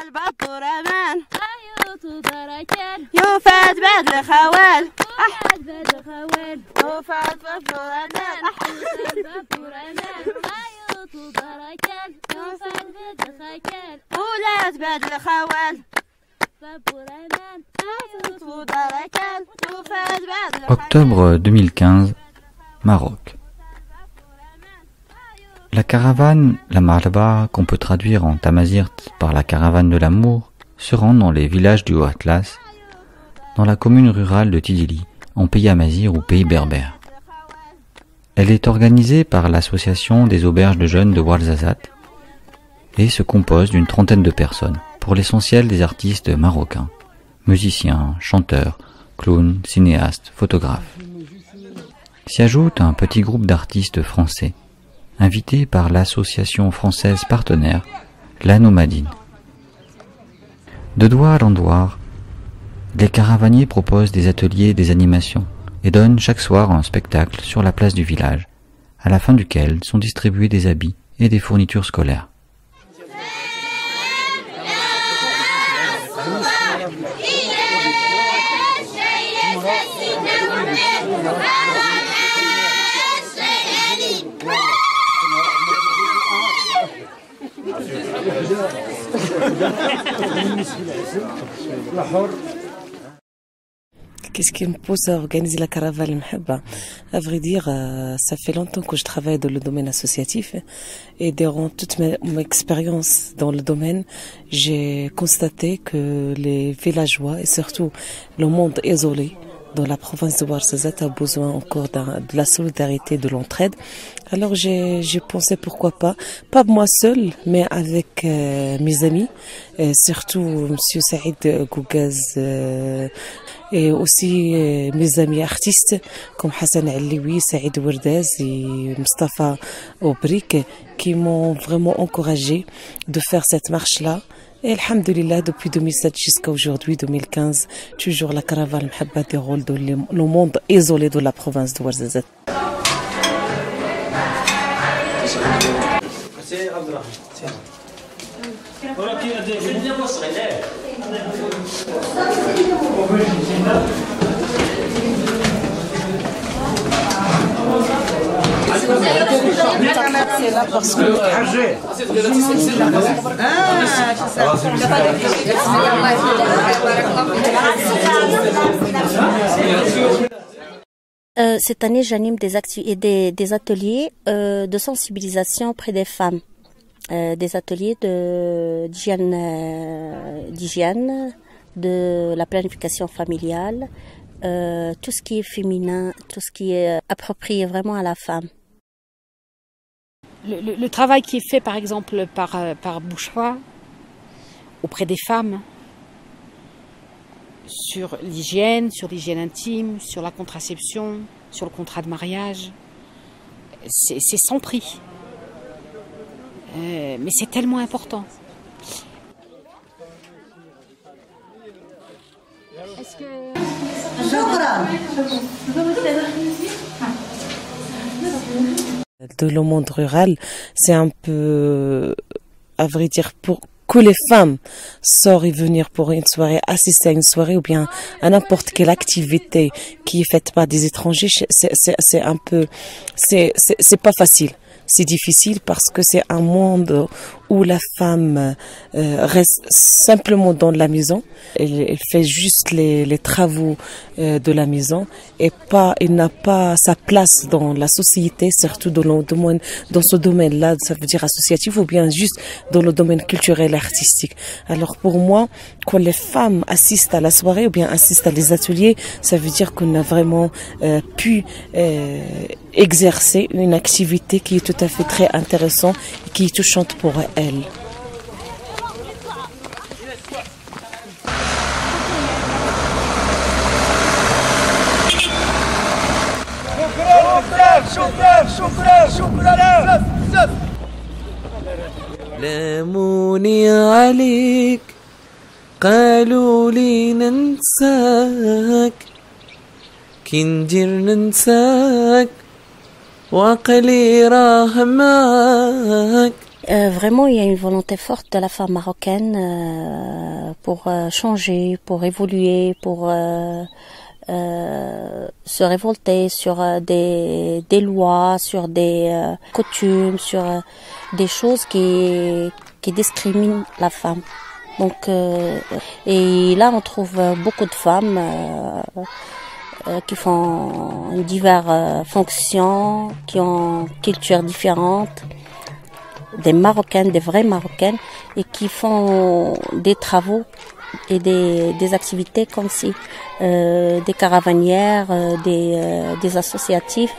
البطورمان يوفات بعد الخوال يوفات بطورمان ولات بعد الخوال. Octobre 2015, Maroc. La caravane, la Marhaba, qu'on peut traduire en tamazirt par la caravane de l'amour, se rend dans les villages du Haut-Atlas, dans la commune rurale de Tidili, en pays amazigh ou pays berbère. Elle est organisée par l'association des auberges de jeunes de Ouarzazate et se compose d'une trentaine de personnes, pour l'essentiel des artistes marocains, musiciens, chanteurs, clowns, cinéastes, photographes. S'y ajoute un petit groupe d'artistes français, invités par l'association française partenaire, La Nomadine. De douar en douar, les caravaniers proposent des ateliers et des animations et donnent chaque soir un spectacle sur la place du village, à la fin duquel sont distribués des habits et des fournitures scolaires. Qu'est-ce qui me pousse à organiser la caravane Mhabba? À vrai dire, ça fait longtemps que je travaille dans le domaine associatif et durant toute mon expérience dans le domaine, j'ai constaté que les villageois et surtout le monde isolé dans la province de Ouarzazate a besoin encore de la solidarité, de l'entraide. Alors j'ai pensé pourquoi pas moi seule, mais avec mes amis, surtout Monsieur Saïd Gougaz et aussi mes amis artistes comme Hassan Alioui, Saïd Wardaz et Mustafa Obrik qui m'ont vraiment encouragé de faire cette marche-là. Et alhamdulillah, depuis 2007 jusqu'à aujourd'hui, 2015, toujours la caravane Mhabba déroule dans le monde isolé de la province de Ouarzazate. Cette année, j'anime des ateliers de sensibilisation auprès des femmes, des ateliers d'hygiène, de la planification familiale, tout ce qui est féminin, tout ce qui est approprié vraiment à la femme. Le travail qui est fait par exemple par Bouchra auprès des femmes sur l'hygiène intime, sur la contraception, sur le contrat de mariage, c'est sans prix. Mais c'est tellement important. Est-ce que... De le monde rural, c'est un peu, à vrai dire, pour que les femmes sortent et venir pour une soirée, assister à une soirée ou bien à n'importe quelle activité qui est faite par des étrangers, c'est un peu, c'est pas facile. C'est difficile parce que c'est un monde où la femme reste simplement dans la maison. Elle fait juste les travaux de la maison et elle n'a pas sa place dans la société, surtout dans ce domaine-là, ça veut dire associatif ou bien juste dans le domaine culturel et artistique. Alors pour moi, quand les femmes assistent à la soirée ou bien assistent à des ateliers, ça veut dire qu'on a vraiment pu exercer une activité qui est tout à fait très intéressante et qui est touchante pour elles. لاموني عليك قالوا لي ننساك كي ندير ننساك وعقلي راه معاك Vraiment, il y a une volonté forte de la femme marocaine pour changer, pour évoluer, pour se révolter sur des lois, sur des coutumes, sur des choses qui discriminent la femme. Donc, et là, on trouve beaucoup de femmes qui font diverses fonctions, qui ont cultures différentes, des Marocaines, des vraies Marocaines, et qui font des travaux et des activités comme si des caravanières, des associatifs.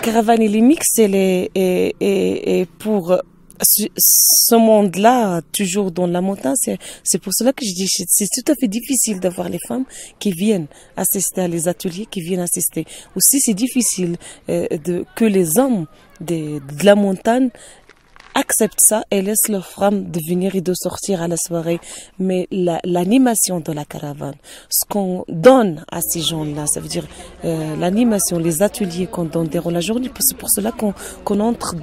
Caravane et les mix, et pour ce monde-là, toujours dans la montagne, c'est pour cela que je dis c'est tout à fait difficile d'avoir les femmes qui viennent assister à les ateliers, qui viennent assister. Aussi, c'est difficile que les hommes de la montagne acceptent ça et laissent leurs femmes de venir et de sortir à la soirée. Mais l'animation de la caravane, ce qu'on donne à ces gens-là, ça veut dire l'animation, les ateliers qu'on donne durant la journée, c'est pour cela qu'on entre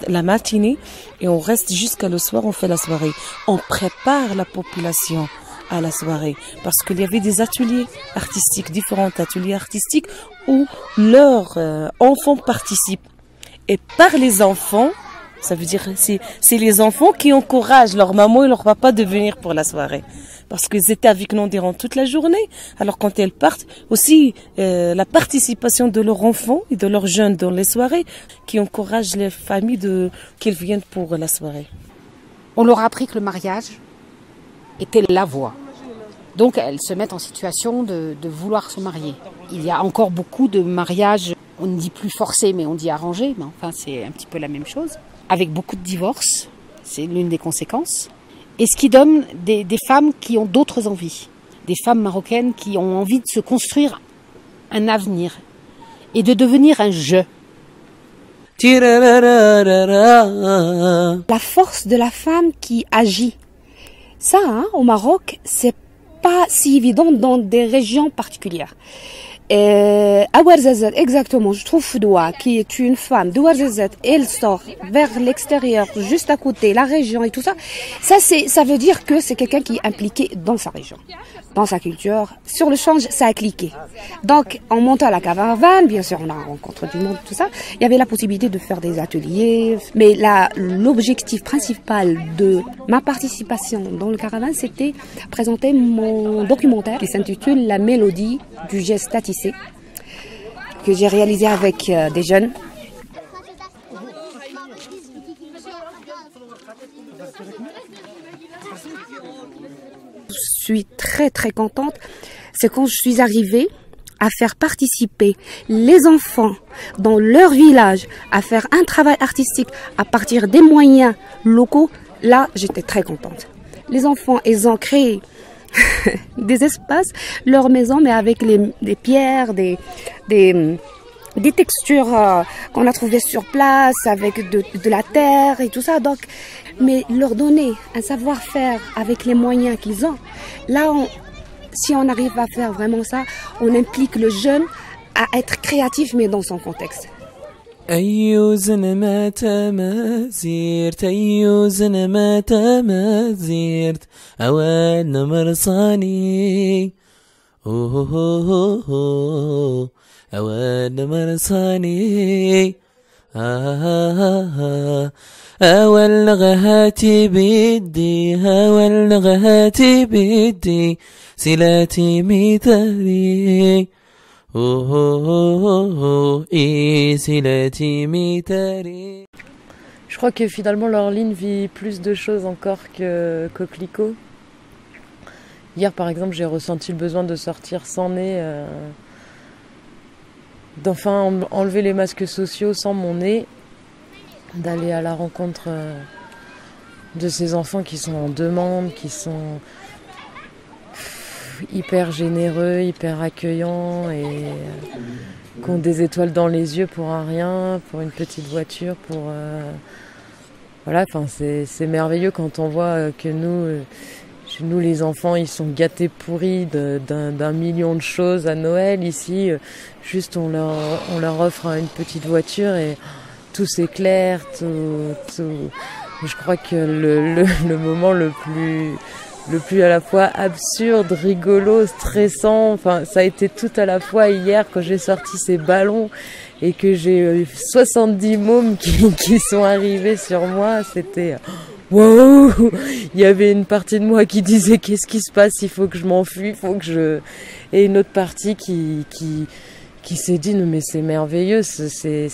la matinée et on reste jusqu'à le soir, on fait la soirée. On prépare la population à la soirée parce qu'il y avait des ateliers artistiques, différents ateliers artistiques où leurs enfants participent. Et par les enfants, ça veut dire c'est les enfants qui encouragent leur maman et leur papa de venir pour la soirée. Parce qu'ils étaient avec nous durant toute la journée. Alors quand elles partent, aussi la participation de leurs enfants et de leurs jeunes dans les soirées qui encouragent les familles qu'ils viennent pour la soirée. On leur a appris que le mariage était la voie. Donc elles se mettent en situation de vouloir se marier. Il y a encore beaucoup de mariages, on ne dit plus forcés, mais on dit arrangés. Mais enfin, c'est un petit peu la même chose. Avec beaucoup de divorces, c'est l'une des conséquences. Et ce qui donne des femmes qui ont d'autres envies. Des femmes marocaines qui ont envie de se construire un avenir et de devenir un je. La force de la femme qui agit. Ça, au Maroc, c'est pas si évident dans des régions particulières. À Ouarzazate, exactement, je trouve Foudoua, qui est une femme de Ouarzazate, elle sort vers l'extérieur, juste à côté, la région et tout ça. Ça veut dire que c'est quelqu'un qui est impliqué dans sa région, dans sa culture. Sur le change, ça a cliqué. Donc, en montant à la caravane, bien sûr, on a rencontré du monde, tout ça. Il y avait la possibilité de faire des ateliers. Mais l'objectif principal de ma participation dans le caravane, c'était présenter mon documentaire qui s'intitule La mélodie du geste à tisser, que j'ai réalisé avec des jeunes. Je suis très très contente, c'est quand je suis arrivée à faire participer les enfants dans leur village, à faire un travail artistique à partir des moyens locaux. Là, j'étais très contente. Les enfants, ils ont créé des espaces, leur maison, mais avec des pierres, des textures qu'on a trouvées sur place, avec de la terre et tout ça. Donc, mais leur donner un savoir-faire avec les moyens qu'ils ont. Là, si on arrive à faire vraiment ça, on implique le jeune à être créatif, mais dans son contexte. أيوزن ما تمازيرت أيوزن ما تمازيرت أوان مرصاني أوان مرصاني أول لغهاتي بدي أول لغهاتي بدي سلاتي مثالي Je crois que finalement leur ligne vit plus de choses encore que Coquelicot. Hier par exemple j'ai ressenti le besoin de sortir sans nez, d'enfin enlever les masques sociaux sans mon nez, d'aller à la rencontre de ces enfants qui sont en demande, qui sont hyper généreux, hyper accueillants et qui ont des étoiles dans les yeux pour un rien, pour une petite voiture, pour voilà, enfin c'est merveilleux quand on voit que nous les enfants, ils sont gâtés pourris d'un million de choses à Noël. Ici, juste on leur offre une petite voiture et tout s'éclaire, tout. Je crois que le moment le plus à la fois absurde, rigolo, stressant, enfin ça a été tout à la fois hier quand j'ai sorti ces ballons et que j'ai eu 70 mômes qui sont arrivés sur moi. C'était wow! Il y avait une partie de moi qui disait qu'est-ce qui se passe, il faut que je m'enfuis, et une autre partie qui s'est dit non mais c'est merveilleux, c'est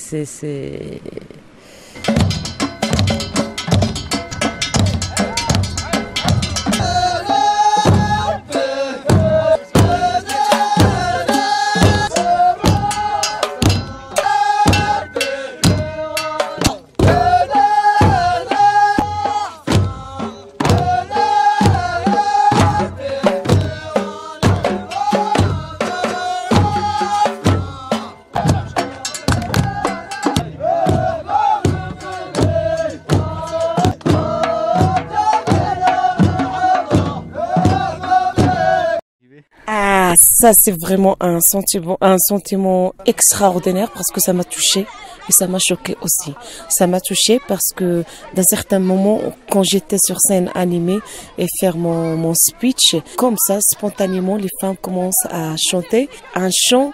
Ça, c'est vraiment un sentiment extraordinaire parce que ça m'a touchée et ça m'a choquée aussi. Ça m'a touchée parce que d'un certain moment, quand j'étais sur scène animée et faire mon speech, comme ça, spontanément, les femmes commencent à chanter un chant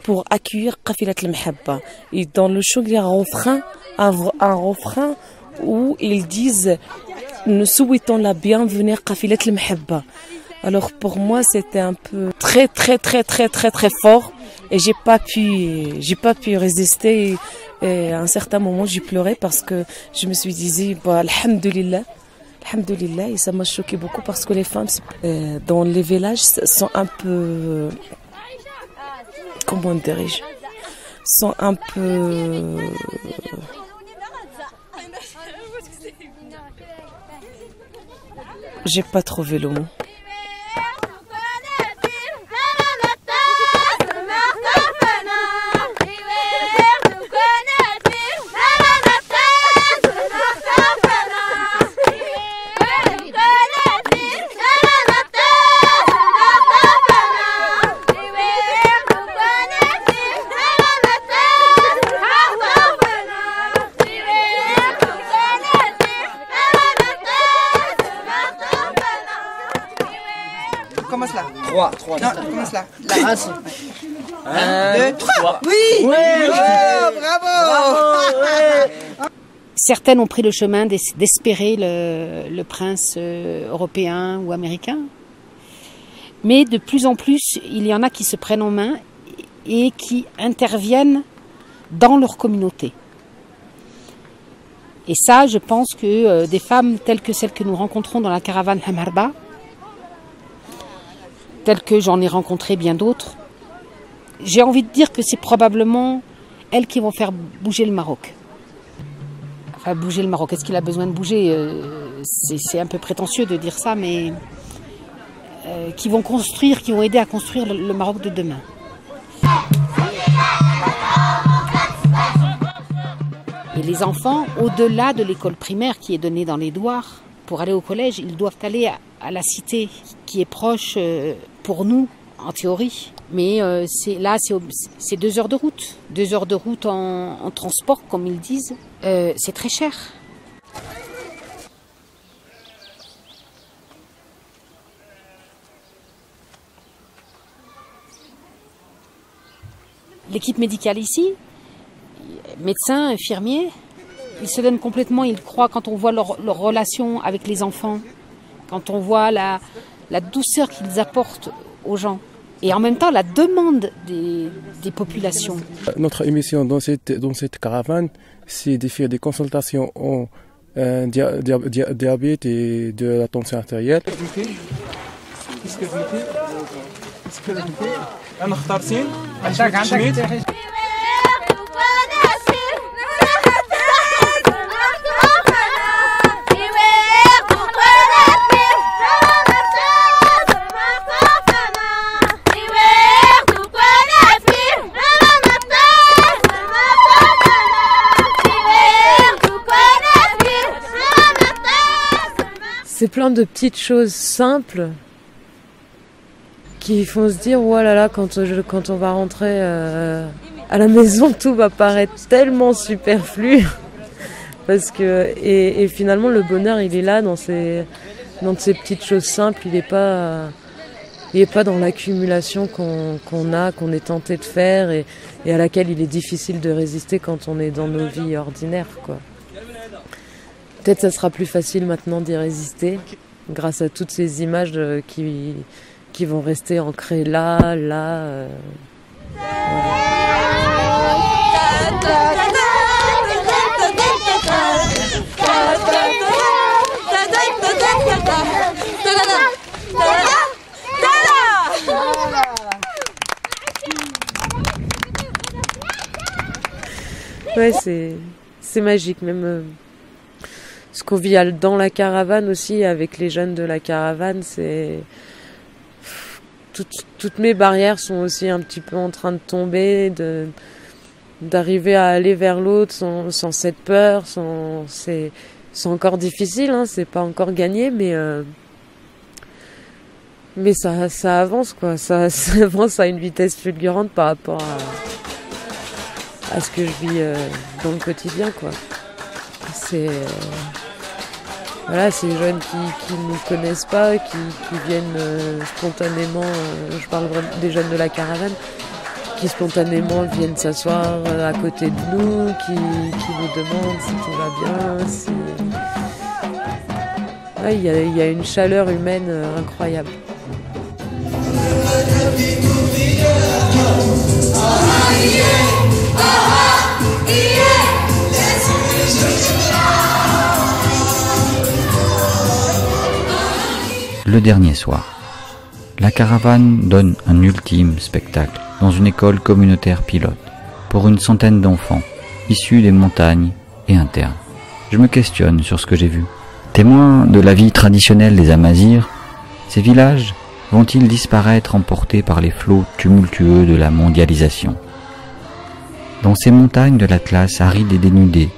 pour accueillir Qafilat al-Mahabba. Et dans le chant, il y a un refrain où ils disent « Nous souhaitons la bienvenue Qafilat al-Mahabba ». Alors pour moi c'était un peu très fort et j'ai pas pu résister et à un certain moment j'ai pleuré parce que je me suis dit bah alhamdulillah et ça m'a choqué beaucoup parce que les femmes dans les villages sont un peu comment dirais-je sont un peu j'ai pas trouvé le mot. Commence là. 3. Non, commence là. Là. 1, 2, 3. Oui. Ouais. Oh, bravo. Ouais. Certaines ont pris le chemin d'espérer le prince européen ou américain. Mais de plus en plus, il y en a qui se prennent en main et qui interviennent dans leur communauté. Et ça, je pense que des femmes telles que celles que nous rencontrons dans la caravane Hamarba, telles que j'en ai rencontré bien d'autres, j'ai envie de dire que c'est probablement elles qui vont faire bouger le Maroc. Enfin, bouger le Maroc, est-ce qu'il a besoin de bouger? C'est un peu prétentieux de dire ça, mais qui vont aider à construire le Maroc de demain. Et les enfants, au-delà de l'école primaire qui est donnée dans les douars, pour aller au collège, ils doivent aller à la cité qui est proche pour nous, en théorie. Mais c'est 2 heures de route. 2 heures de route en transport, comme ils disent. C'est très cher. L'équipe médicale ici, médecins, infirmiers, ils se donnent complètement, ils croient quand on voit leur relation avec les enfants, quand on voit la douceur qu'ils apportent aux gens. Et en même temps, la demande des populations. Notre émission dans cette caravane, c'est de faire des consultations en diabète et de la tension artérielle. plein de petites choses simples qui font se dire, oh là là, quand on va rentrer à la maison, tout va paraître tellement superflu. Parce que, et finalement, le bonheur, il est là dans ces petites choses simples. Il n'est pas dans l'accumulation qu'on est tenté de faire et à laquelle il est difficile de résister quand on est dans nos vies ordinaires, quoi. Peut-être ça sera plus facile maintenant d'y résister grâce à toutes ces images qui vont rester ancrées là. Voilà. Ouais, c'est magique, même ce qu'on vit dans la caravane aussi, avec les jeunes de la caravane, c'est... Toutes mes barrières sont aussi un petit peu en train de tomber, d'arriver à aller vers l'autre sans cette peur, c'est encore difficile, hein, c'est pas encore gagné, mais ça avance, quoi, ça avance à une vitesse fulgurante par rapport à ce que je vis dans le quotidien, quoi. C'est voilà, ces jeunes qui ne nous connaissent pas, qui viennent spontanément, je parle vraiment des jeunes de la caravane, qui spontanément viennent s'asseoir à côté de nous, qui nous demandent si tout va bien. Ouais, il y a une chaleur humaine incroyable. Le dernier soir, la caravane donne un ultime spectacle dans une école communautaire pilote pour une centaine d'enfants issus des montagnes et internes. Je me questionne sur ce que j'ai vu. Témoins de la vie traditionnelle des Amazirs, ces villages vont-ils disparaître emportés par les flots tumultueux de la mondialisation? Dans ces montagnes de l'Atlas arides et dénudées,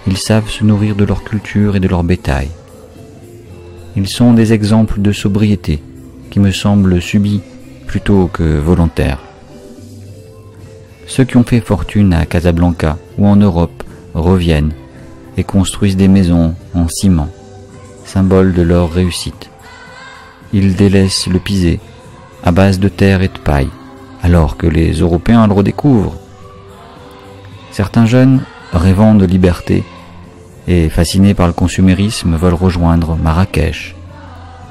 ils savent se nourrir de leur culture et de leur bétail. Ils sont des exemples de sobriété qui me semblent subis plutôt que volontaires. Ceux qui ont fait fortune à Casablanca ou en Europe reviennent et construisent des maisons en ciment, symbole de leur réussite. Ils délaissent le pisé à base de terre et de paille, alors que les Européens le redécouvrent. Certains jeunes, rêvant de liberté et fascinés par le consumérisme, veulent rejoindre Marrakech,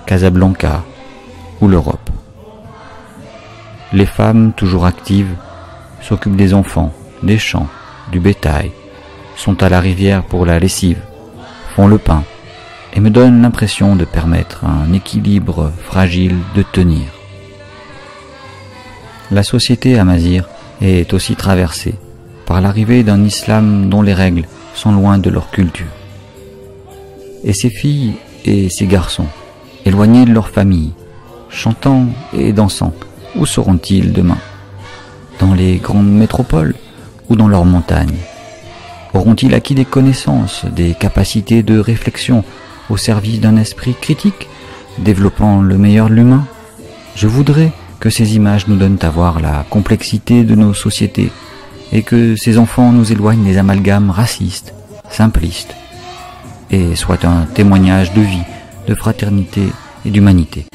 Casablanca ou l'Europe. Les femmes, toujours actives, s'occupent des enfants, des champs, du bétail, sont à la rivière pour la lessive, font le pain et me donnent l'impression de permettre à un équilibre fragile de tenir. La société amazigh est aussi traversée par l'arrivée d'un islam dont les règles sont loin de leur culture. Et ces filles et ces garçons, éloignés de leur famille, chantant et dansant, où seront-ils demain? Dans les grandes métropoles ou dans leurs montagnes? Auront-ils acquis des connaissances, des capacités de réflexion au service d'un esprit critique, développant le meilleur de l'humain? Je voudrais que ces images nous donnent à voir la complexité de nos sociétés et que ces enfants nous éloignent des amalgames racistes, simplistes, et soient un témoignage de vie, de fraternité et d'humanité.